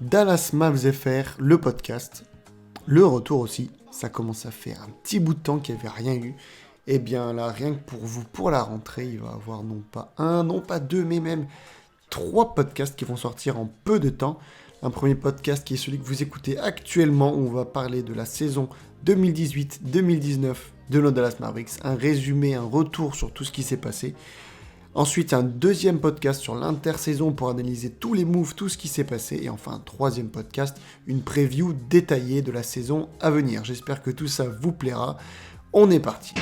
Dallas Mavs FR, le podcast, le retour aussi, ça commence à faire un petit bout de temps qu'il n'y avait rien eu. Et bien là, rien que pour vous, pour la rentrée, il va y avoir non pas un, non pas deux, mais même 3 podcasts qui vont sortir en peu de temps. Un premier podcast qui est celui que vous écoutez actuellement, où on va parler de la saison 2018-2019 de nos Dallas Mavericks, un résumé, un retour sur tout ce qui s'est passé. Ensuite, un deuxième podcast sur l'intersaison pour analyser tous les moves, tout ce qui s'est passé. Et enfin, un troisième podcast, une preview détaillée de la saison à venir. J'espère que tout ça vous plaira. On est parti.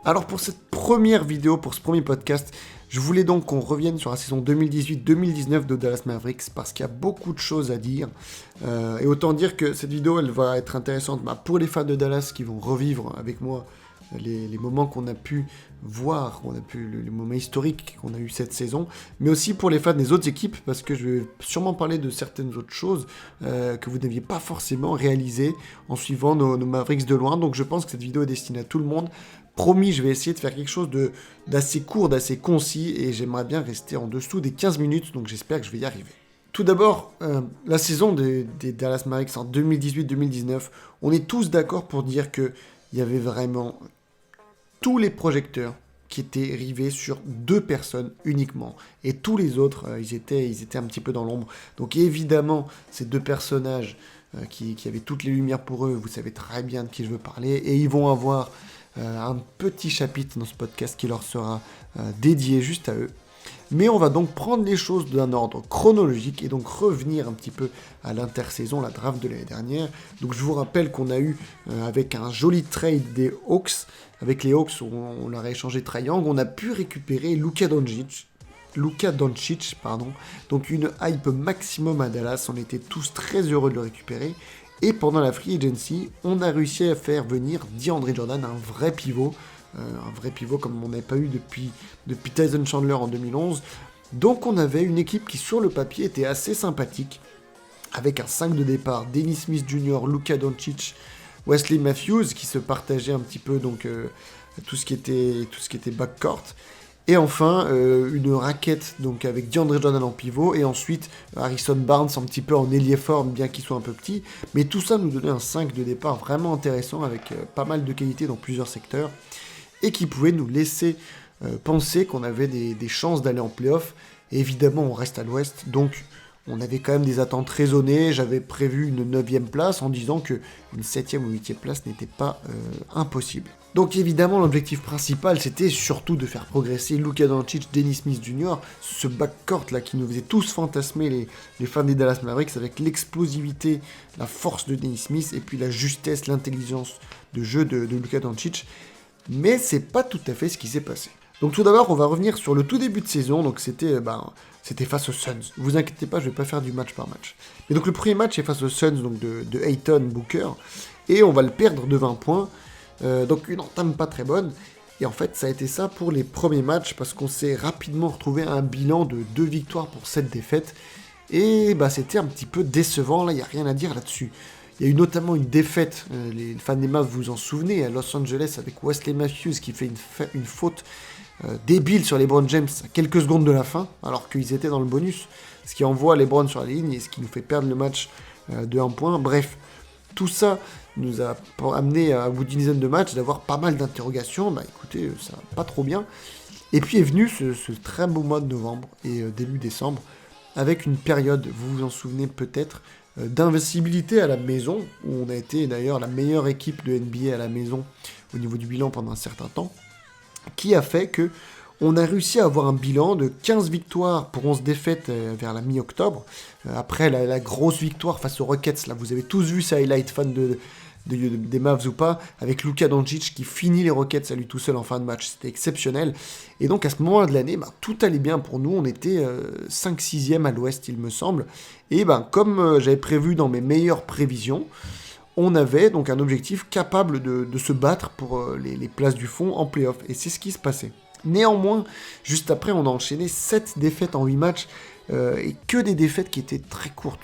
Alors pour cette première vidéo, pour ce premier podcast, je voulais donc qu'on revienne sur la saison 2018-2019 de Dallas Mavericks parce qu'il y a beaucoup de choses à dire. Et autant dire que cette vidéo, elle va être intéressante pour les fans de Dallas qui vont revivre avec moi les moments qu'on a pu voir, les moments historiques qu'on a eu cette saison, mais aussi pour les fans des autres équipes parce que je vais sûrement parler de certaines autres choses que vous n'aviez pas forcément réalisées en suivant nos Mavericks de loin. Donc je pense que cette vidéo est destinée à tout le monde. Promis, je vais essayer de faire quelque chose d'assez court, d'assez concis, et j'aimerais bien rester en dessous des 15 minutes, donc j'espère que je vais y arriver. Tout d'abord, la saison des Dallas Mavericks en 2018-2019, on est tous d'accord pour dire qu'il y avait vraiment tous les projecteurs qui étaient rivés sur 2 personnes uniquement, et tous les autres, ils étaient un petit peu dans l'ombre. Donc évidemment, ces 2 personnages qui avaient toutes les lumières pour eux, vous savez très bien de qui je veux parler, et ils vont avoir un petit chapitre dans ce podcast qui leur sera dédié juste à eux. Mais on va donc prendre les choses d'un ordre chronologique et donc revenir un petit peu à l'intersaison, la draft de l'année dernière. Donc je vous rappelle qu'on a eu, avec un joli trade des Hawks, avec les Hawks, on leur a échangé Trae Young, on a pu récupérer Luka Doncic, donc une hype maximum à Dallas, on était tous très heureux de le récupérer. Et pendant la free agency, on a réussi à faire venir DeAndre Jordan, un vrai pivot comme on n'avait pas eu depuis Tyson Chandler en 2011. Donc on avait une équipe qui sur le papier était assez sympathique, avec un 5 de départ, Dennis Smith Jr., Luka Doncic, Wesley Matthews, qui se partageaient un petit peu donc tout ce qui était backcourt. Et enfin, une raquette donc avec DeAndre Jordan en pivot, et ensuite Harrison Barnes un petit peu en ailier fort, bien qu'il soit un peu petit. Mais tout ça nous donnait un 5 de départ vraiment intéressant, avec pas mal de qualité dans plusieurs secteurs, et qui pouvait nous laisser penser qu'on avait des chances d'aller en play-off. Et évidemment, on reste à l'ouest, donc on avait quand même des attentes raisonnées. J'avais prévu une 9e place en disant qu'une 7e ou 8e place n'était pas impossible. Donc évidemment, l'objectif principal, c'était surtout de faire progresser Luka Doncic, Dennis Smith Jr., ce backcourt là qui nous faisait tous fantasmer les fans des Dallas Mavericks, avec l'explosivité, la force de Dennis Smith, et puis la justesse, l'intelligence de jeu de Luka Doncic. Mais c'est pas tout à fait ce qui s'est passé. Donc tout d'abord, on va revenir sur le tout début de saison, donc c'était face aux Suns. Vous inquiétez pas, je vais pas faire du match par match. Mais donc le premier match est face aux Suns, donc de Ayton Booker, et on va le perdre de 20 points. Donc une entame pas très bonne, et en fait ça a été ça pour les premiers matchs, parce qu'on s'est rapidement retrouvé à un bilan de 2 victoires pour 7 défaites, et c'était un petit peu décevant, là il n'y a rien à dire là-dessus. Il y a eu notamment une défaite, les fans des Mavs vous en souvenez, à Los Angeles, avec Wesley Matthews qui fait une faute débile sur LeBron James à quelques secondes de la fin, alors qu'ils étaient dans le bonus, ce qui envoie LeBron sur la ligne, et ce qui nous fait perdre le match de 1 point, bref. Tout ça nous a amené à bout d'une dizaine de matchs d'avoir pas mal d'interrogations. Écoutez, ça va pas trop bien. Et puis est venu ce très beau mois de novembre et début décembre, avec une période, vous vous en souvenez peut-être, d'invincibilité à la maison, où on a été d'ailleurs la meilleure équipe de NBA à la maison au niveau du bilan pendant un certain temps, qui a fait que on a réussi à avoir un bilan de 15 victoires pour 11 défaites vers la mi-octobre. Après la grosse victoire face aux Rockets, là vous avez tous vu ça highlight, fan des Mavs ou pas, avec Luka Doncic qui finit les Rockets à lui tout seul en fin de match. C'était exceptionnel. Et donc à ce moment-là de l'année, tout allait bien pour nous. On était 5-6e à l'ouest, il me semble. Et comme j'avais prévu dans mes meilleures prévisions, on avait donc un objectif capable de se battre pour les places du fond en play-off. Et c'est ce qui se passait. Néanmoins, juste après, on a enchaîné 7 défaites en 8 matchs, et que des défaites qui étaient très courtes.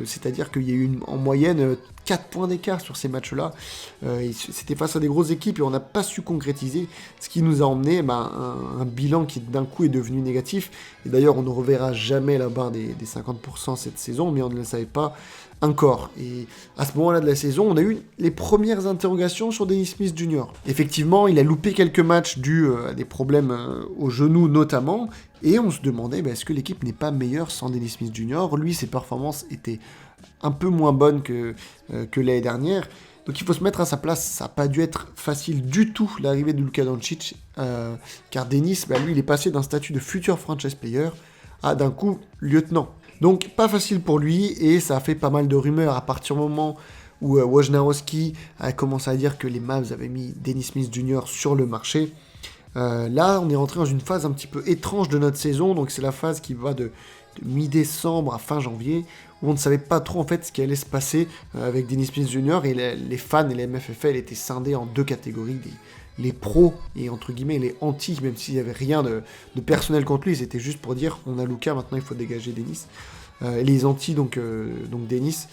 C'est-à-dire qu'il y a eu en moyenne 4 points d'écart sur ces matchs-là. C'était face à des grosses équipes et on n'a pas su concrétiser, ce qui nous a emmené un bilan qui d'un coup est devenu négatif. Et d'ailleurs, on ne reverra jamais la barre des 50% cette saison, mais on ne le savait pas encore. Et à ce moment-là de la saison, on a eu les premières interrogations sur Dennis Smith Jr. Effectivement, il a loupé quelques matchs dus à des problèmes au genou notamment, et on se demandait est-ce que l'équipe n'est pas meilleure sans Dennis Smith Jr. Lui, ses performances étaient un peu moins bonnes que l'année dernière. Donc il faut se mettre à sa place, ça n'a pas dû être facile du tout l'arrivée de Luka Doncic, car Dennis, lui, il est passé d'un statut de futur franchise player à d'un coup lieutenant. Donc pas facile pour lui, et ça a fait pas mal de rumeurs à partir du moment où Wojnarowski a commencé à dire que les Mavs avaient mis Dennis Smith Jr. sur le marché. Là, on est rentré dans une phase un petit peu étrange de notre saison, donc c'est la phase qui va de mi-décembre à fin janvier, où on ne savait pas trop en fait ce qui allait se passer avec Dennis Smith Jr. et les fans et les MFFL étaient scindés en deux catégories, les pros et entre guillemets les anti, même s'il n'y avait rien de personnel contre lui, c'était juste pour dire on a Luka, maintenant il faut dégager Dennis. Les anti donc Dennis.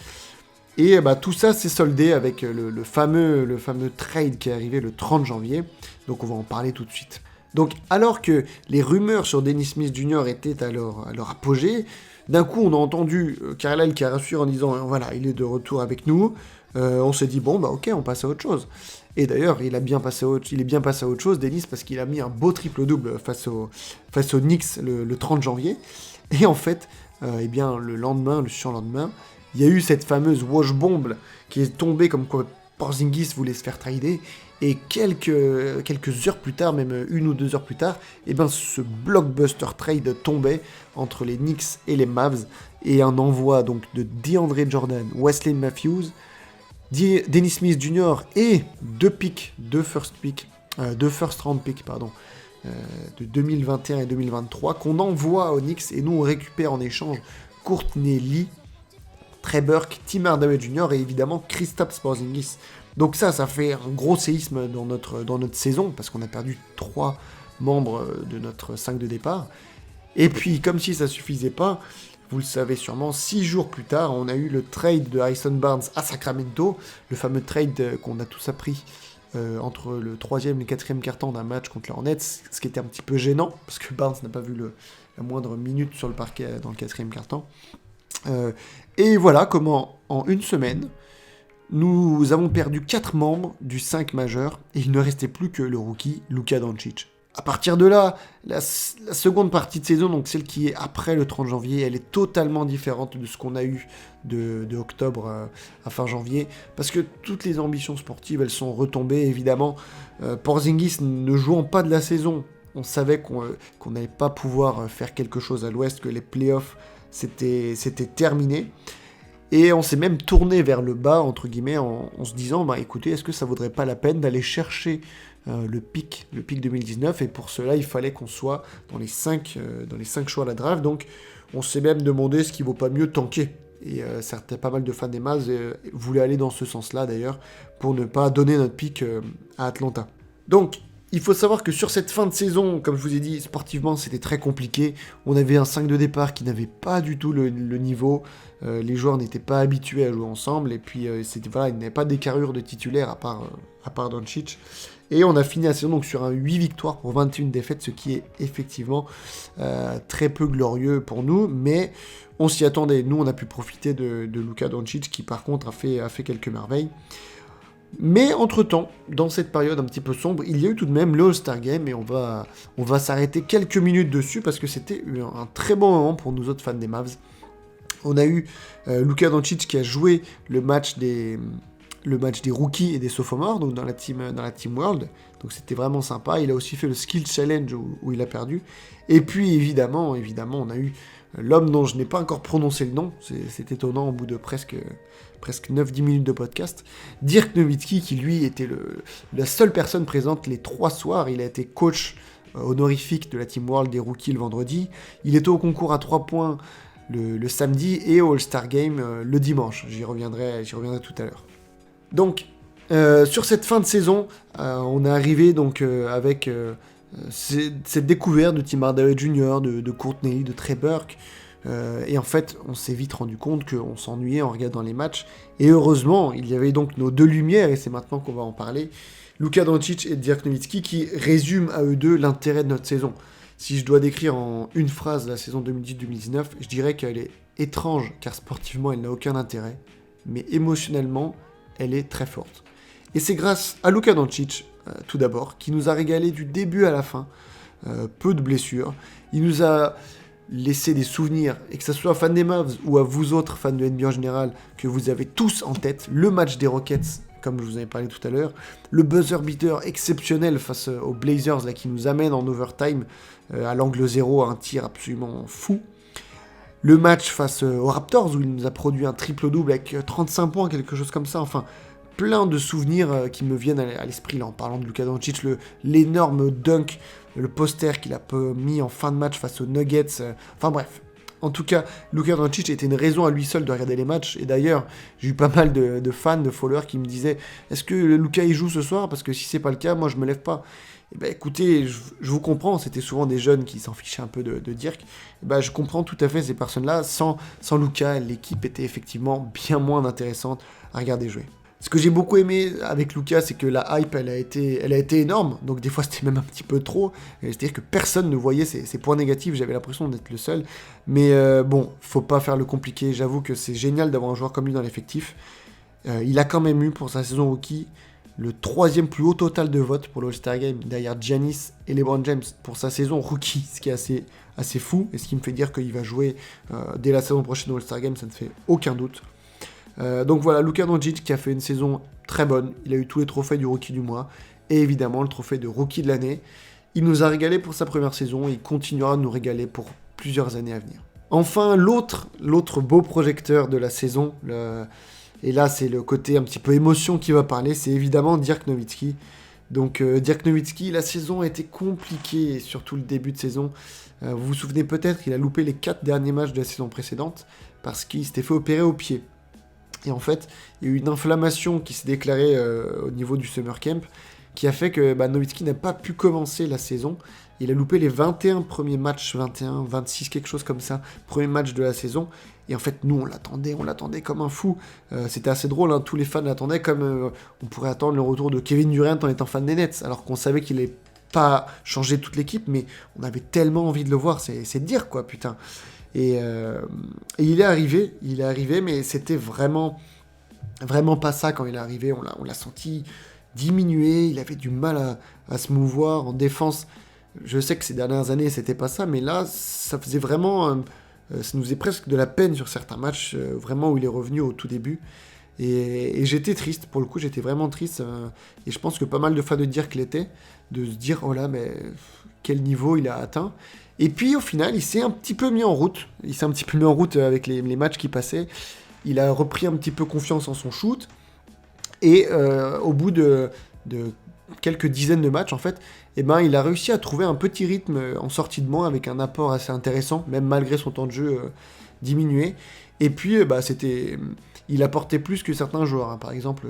Et tout ça s'est soldé avec le fameux trade qui est arrivé le 30 janvier, donc on va en parler tout de suite. Donc alors que les rumeurs sur Dennis Smith Jr. étaient à leur apogée, d'un coup on a entendu Carlisle qui a rassuré en disant voilà, il est de retour avec nous. On s'est dit ok, on passe à autre chose. Et d'ailleurs il est bien passé à autre chose Dennis, parce qu'il a mis un beau triple-double face aux Knicks le 30 janvier. Et en fait, le surlendemain, il y a eu cette fameuse wash bomb qui est tombée comme quoi Porzingis voulait se faire trader. Et quelques heures plus tard, même 1 ou 2 heures plus tard, ce blockbuster trade tombait entre les Knicks et les Mavs, et un envoi donc de DeAndre Jordan, Wesley Matthews, Dennis Smith Jr. et deux first round pick, de 2021 et 2023 qu'on envoie aux Knicks, et nous on récupère en échange Courtney Lee, Trey Burke, Tim Hardaway Jr. et évidemment Kristaps Porzingis. Donc ça fait un gros séisme dans notre saison, parce qu'on a perdu 3 membres de notre 5 de départ. Et puis, comme si ça suffisait pas, vous le savez sûrement, 6 jours plus tard, on a eu le trade de Harrison Barnes à Sacramento, le fameux trade qu'on a tous appris entre le 3e et le 4e quart-temps d'un match contre les Hornets, ce qui était un petit peu gênant, parce que Barnes n'a pas vu la moindre minute sur le parquet dans le 4e quart-temps. Et voilà comment, en une semaine, nous avons perdu 4 membres du 5 majeur, et il ne restait plus que le rookie Luka Doncic. À partir de là, la seconde partie de saison, donc celle qui est après le 30 janvier, elle est totalement différente de ce qu'on a eu de octobre à fin janvier, parce que toutes les ambitions sportives, elles sont retombées, évidemment. Porzingis ne jouant pas de la saison, on savait qu'on n'allait pas pouvoir faire quelque chose à l'Ouest, que les playoffs, c'était terminé. Et on s'est même tourné vers le bas, entre guillemets, en se disant, écoutez, est-ce que ça vaudrait pas la peine d'aller chercher le pic 2019, et pour cela, il fallait qu'on soit dans les 5 choix à la draft. Donc, on s'est même demandé ce qui vaut pas mieux tanker. Et pas mal de fans des Mavs voulaient aller dans ce sens-là, d'ailleurs, pour ne pas donner notre pic à Atlanta. Donc, il faut savoir que sur cette fin de saison, comme je vous ai dit, sportivement, c'était très compliqué. On avait un 5 de départ qui n'avait pas du tout le niveau. Les joueurs n'étaient pas habitués à jouer ensemble. Et puis, il n'y avait pas des carrures de titulaires à part Doncic. Et on a fini la saison donc, sur un 8 victoires pour 21 défaites, ce qui est effectivement très peu glorieux pour nous. Mais on s'y attendait. Nous, on a pu profiter de Luka Doncic, qui par contre a fait quelques merveilles. Mais entre-temps, dans cette période un petit peu sombre, il y a eu tout de même le All-Star Game, et on va s'arrêter quelques minutes dessus, parce que c'était un très bon moment pour nous autres fans des Mavs. On a eu Luka Doncic qui a joué le match des rookies et des sophomores, donc dans la Team World, donc c'était vraiment sympa. Il a aussi fait le Skill Challenge où il a perdu. Et puis évidemment, on a eu l'homme dont je n'ai pas encore prononcé le nom, c'est étonnant au bout de presque 9-10 minutes de podcast, Dirk Nowitzki, qui lui était la seule personne présente les 3 soirs. Il a été coach honorifique de la Team World des rookies le vendredi, il était au concours à 3 points le samedi, et au All-Star Game le dimanche. J'y reviendrai tout à l'heure. Donc, sur cette fin de saison, on est arrivé donc avec cette découverte de Tim Hardaway Jr., de Courtney Lee, de Trey Burke, Et en fait, on s'est vite rendu compte qu'on s'ennuyait en regardant les matchs. Et heureusement, il y avait donc nos deux lumières, et c'est maintenant qu'on va en parler, Luka Doncic et Dirk Nowitzki, qui résument à eux deux l'intérêt de notre saison. Si je dois décrire en une phrase la saison 2018-2019, je dirais qu'elle est étrange, car sportivement, elle n'a aucun intérêt, mais émotionnellement, elle est très forte. Et c'est grâce à Luka Doncic, tout d'abord, qui nous a régalé du début à la fin, peu de blessures. Il nous a laissé des souvenirs, et que ce soit fan des Mavs ou à vous autres, fans de NBA en général, que vous avez tous en tête, le match des Rockets, comme je vous en ai parlé tout à l'heure, le buzzer beater exceptionnel face aux Blazers, là, qui nous amène en overtime, à l'angle 0, un tir absolument fou. Le match face aux Raptors, où il nous a produit un triple-double avec 35 points, quelque chose comme ça, enfin, plein de souvenirs qui me viennent à l'esprit, là, en parlant de Luka Doncic, l'énorme dunk, le poster qu'il a mis en fin de match face aux Nuggets, enfin bref. En tout cas, Luka Doncic était une raison à lui seul de regarder les matchs, et d'ailleurs, j'ai eu pas mal de fans, de followers qui me disaient « Est-ce que Luka il joue ce soir ? Parce que si c'est pas le cas, moi je me lève pas. » Eh ben écoutez, je vous comprends, c'était souvent des jeunes qui s'en fichaient un peu de Dirk. Eh ben, je comprends tout à fait ces personnes-là. Sans Luka, l'équipe était effectivement bien moins intéressante à regarder jouer. Ce que j'ai beaucoup aimé avec Luka, c'est que la hype, elle a été énorme. Donc des fois, c'était même un petit peu trop. C'est-à-dire que personne ne voyait ses points négatifs. J'avais l'impression d'être le seul. Mais bon, faut pas faire le compliqué. J'avoue que c'est génial d'avoir un joueur comme lui dans l'effectif. Il a quand même eu, pour sa saison rookie, le 3e plus haut total de votes pour l'All-Star Game, derrière Giannis et LeBron James pour sa saison rookie, ce qui est assez fou, et ce qui me fait dire qu'il va jouer dès la saison prochaine au All-Star Game, ça ne fait aucun doute. Donc voilà, Luka Doncic qui a fait une saison très bonne, il a eu tous les trophées du rookie du mois, et évidemment le trophée de rookie de l'année. Il nous a régalé pour sa première saison, et il continuera de nous régaler pour plusieurs années à venir. Enfin, l'autre beau projecteur de la saison, et là c'est le côté un petit peu émotion qui va parler, c'est évidemment Dirk Nowitzki. Donc Dirk Nowitzki, la saison a été compliquée, surtout le début de saison. Vous vous souvenez peut-être qu'il a loupé les 4 derniers matchs de la saison précédente, parce qu'il s'était fait opérer au pied. Et en fait, il y a eu une inflammation qui s'est déclarée au niveau du summer camp, qui a fait que Nowitzki n'a pas pu commencer la saison. Il a loupé les 21 premiers matchs, 21, 26, quelque chose comme ça, premiers matchs de la saison. Et en fait, nous, on l'attendait comme un fou. C'était assez drôle, hein, tous les fans l'attendaient comme on pourrait attendre le retour de Kevin Durant en étant fan des Nets, alors qu'on savait qu'il n'allait pas changer toute l'équipe, mais on avait tellement envie de le voir, c'est dire quoi, putain. Et il est arrivé, mais c'était vraiment pas ça quand il est arrivé. On l'a senti diminuer, il avait du mal à se mouvoir en défense. Je sais que ces dernières années, c'était pas ça, mais là, ça faisait vraiment... ça nous faisait presque de la peine sur certains matchs, vraiment où il est revenu au tout début. Et j'étais triste, pour le coup, j'étais vraiment triste. Et je pense que pas mal de fans de Dirk l'étaient, de se dire, oh là, mais quel niveau il a atteint. Et puis au final, il s'est un petit peu mis en route. Avec les matchs qui passaient. Il a repris un petit peu confiance en son shoot. Et au bout de quelques dizaines de matchs, en fait, il a réussi à trouver un petit rythme en sortie de banc avec un apport assez intéressant, même malgré son temps de jeu diminué. Et puis, il apportait plus que certains joueurs. Hein. Par exemple,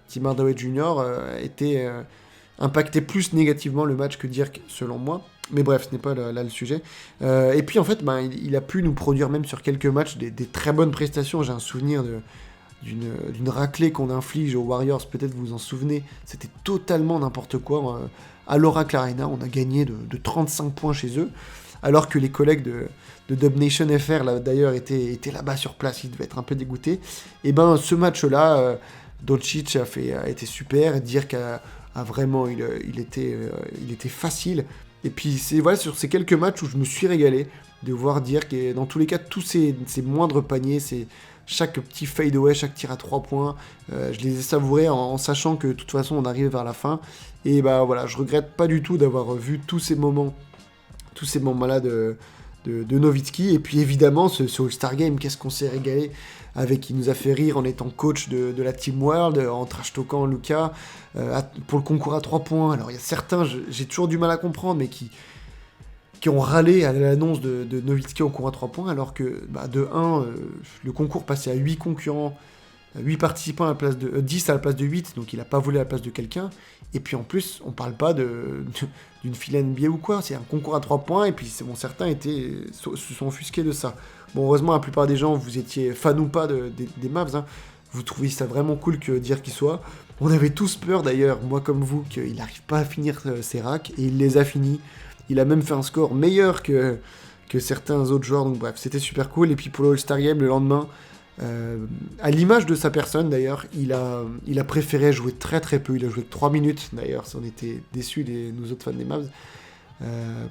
Tim Hardaway Jr. Impactait plus négativement le match que Dirk, selon moi. Mais bref, ce n'est pas là le sujet. Et puis en fait, il a pu nous produire même sur quelques matchs des très bonnes prestations. J'ai un souvenir d'une raclée qu'on inflige aux Warriors, peut-être vous vous en souvenez. C'était totalement n'importe quoi. À l'Oracle Arena, on a gagné de 35 points chez eux, alors que les collègues de Dub Nation FR, là, d'ailleurs, étaient là-bas sur place. Ils devaient être un peu dégoûtés. Et ce match-là, Doncic a été super. Dirk a vraiment... Il était facile. Et puis, sur ces quelques matchs où je me suis régalé de voir Dirk, et dans tous les cas, tous ces moindres paniers, chaque petit fade-away, chaque tir à 3 points, je les ai savourés en sachant que de toute façon, on arrivait vers la fin. Et voilà, je regrette pas du tout d'avoir vu tous ces moments-là de Nowitzki. Et puis évidemment, ce All-Star Game, qu'est-ce qu'on s'est régalé avec, il nous a fait rire en étant coach de la Team World, en trash-talkant Luka, pour le concours à 3 points. Alors il y a certains, j'ai toujours du mal à comprendre, mais qui ont râlé à l'annonce de Nowitzki au concours à 3 points, alors que de 1, le concours passait à 8 concurrents, 8 participants à la place de 10 à la place de 8, donc il n'a pas volé à la place de quelqu'un. Et puis en plus, on parle pas d'une file NBA ou quoi, c'est un concours à 3 points, et puis certains se sont offusqués de ça. Bon, heureusement, la plupart des gens, vous étiez fan ou pas des Mavs, hein. Vous trouviez ça vraiment cool que dire qu'il soit. On avait tous peur d'ailleurs, moi comme vous, qu'il n'arrive pas à finir ses racks, et il les a finis. Il a même fait un score meilleur que certains autres joueurs, donc bref, c'était super cool. Et puis pour le All-Star Game, le lendemain, à l'image de sa personne d'ailleurs, il a préféré jouer très très peu. Il a joué que 3 minutes d'ailleurs, on était déçus, nous autres fans des Mavs.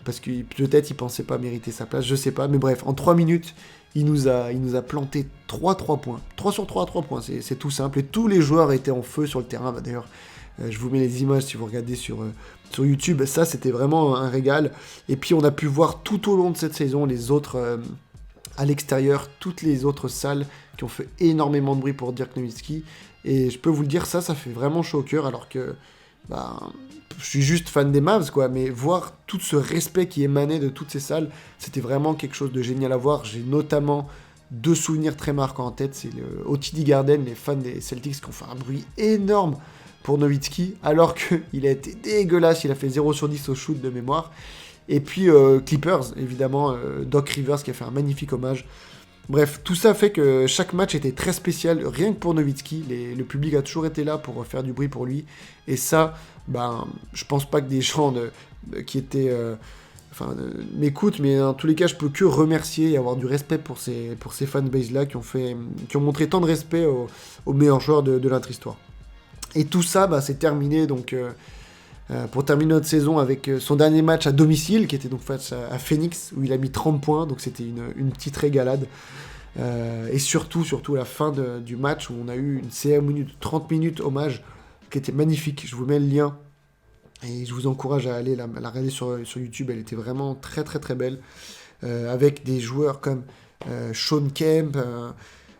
Parce que peut-être il pensait pas mériter sa place, je sais pas, mais bref, en 3 minutes, il nous a planté 3 points. 3 sur 3 à 3 points, c'est tout simple, et tous les joueurs étaient en feu sur le terrain. Bah, d'ailleurs, je vous mets les images si vous regardez sur YouTube, ça c'était vraiment un régal. Et puis on a pu voir tout au long de cette saison les autres, à l'extérieur, toutes les autres salles qui ont fait énormément de bruit pour Dirk Nowitzki, et je peux vous le dire, ça fait vraiment chaud au cœur, alors que... Bah, je suis juste fan des Mavs, quoi, mais voir tout ce respect qui émanait de toutes ces salles, c'était vraiment quelque chose de génial à voir. J'ai notamment 2 souvenirs très marquants en tête. C'est au TD Garden, les fans des Celtics qui ont fait un bruit énorme pour Nowitzki, alors qu'il a été dégueulasse, il a fait 0 sur 10 au shoot de mémoire. Et puis Clippers, évidemment, Doc Rivers qui a fait un magnifique hommage. Bref, tout ça fait que chaque match était très spécial, rien que pour Nowitzki. Le public a toujours été là pour faire du bruit pour lui. Et ça, je pense pas que des gens qui étaient... m'écoutent, mais dans tous les cas, je peux que remercier et avoir du respect pour ces fanbases-là qui ont montré tant de respect aux meilleurs joueurs de notre histoire. Et tout ça, c'est terminé donc... pour terminer notre saison avec son dernier match à domicile, qui était donc face à Phoenix, où il a mis 30 points, donc c'était une petite régalade. Et surtout à la fin du match, où on a eu une cérémonie de 30 minutes hommage, qui était magnifique. Je vous mets le lien, et je vous encourage à aller la regarder sur YouTube, elle était vraiment très très très belle, avec des joueurs comme Sean Kemp,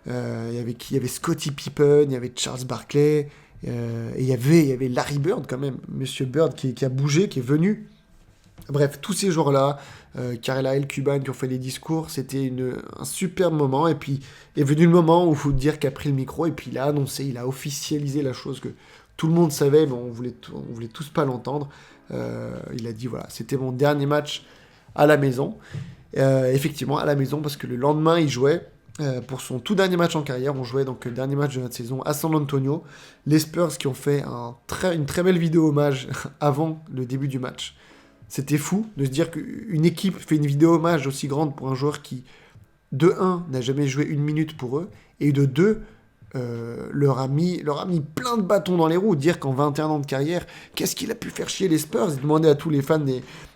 il y avait Scottie Pippen, il y avait Charles Barkley... et il y avait Larry Bird quand même, Monsieur Bird qui a bougé, qui est venu. Bref, tous ces joueurs-là, Karela El Cuban qui ont fait des discours, c'était un super moment. Et puis est venu le moment où Dirk a pris le micro et puis il a annoncé, il a officialisé la chose que tout le monde savait, mais on voulait tous pas l'entendre. Il a dit voilà, c'était mon dernier match à la maison. Effectivement, à la maison, parce que le lendemain, il jouait. Pour son tout dernier match en carrière, on jouait donc le dernier match de notre saison à San Antonio. Les Spurs qui ont fait une très belle vidéo hommage avant le début du match. C'était fou de se dire qu'une équipe fait une vidéo hommage aussi grande pour un joueur qui, de 1, n'a jamais joué 1 minute pour eux, et de 2, leur a mis plein de bâtons dans les roues. Dire qu'en 21 ans de carrière, qu'est-ce qu'il a pu faire chier les Spurs? Ils demandaient à tous les fans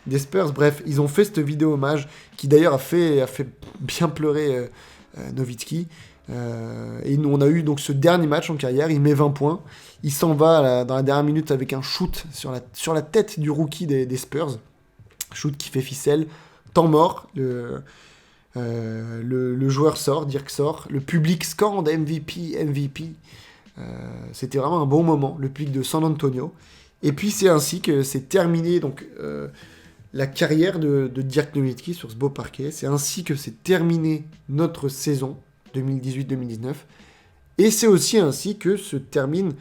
des Spurs. Bref, ils ont fait cette vidéo hommage qui d'ailleurs a fait bien pleurer... Nowitzki, et nous on a eu donc ce dernier match en carrière, il met 20 points, il s'en va dans la dernière minute avec un shoot sur la tête du rookie des Spurs, shoot qui fait ficelle, temps mort, le joueur sort, Dirk sort, le public scande MVP, c'était vraiment un bon moment, le public de San Antonio, et puis c'est ainsi que c'est terminé donc la carrière de Dirk Nowitzki sur ce beau parquet. C'est ainsi que c'est terminé notre saison 2018-2019. Et c'est aussi ainsi que se termine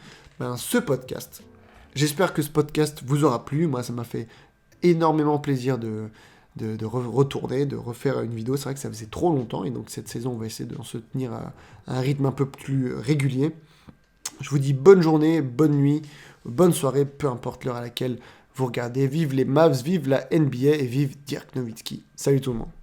ce podcast. J'espère que ce podcast vous aura plu. Moi, ça m'a fait énormément plaisir de retourner, de refaire une vidéo. C'est vrai que ça faisait trop longtemps. Et donc cette saison, on va essayer de se tenir à un rythme un peu plus régulier. Je vous dis bonne journée, bonne nuit, bonne soirée, peu importe l'heure à laquelle vous regardez. Vive les Mavs, vive la NBA et vive Dirk Nowitzki. Salut tout le monde.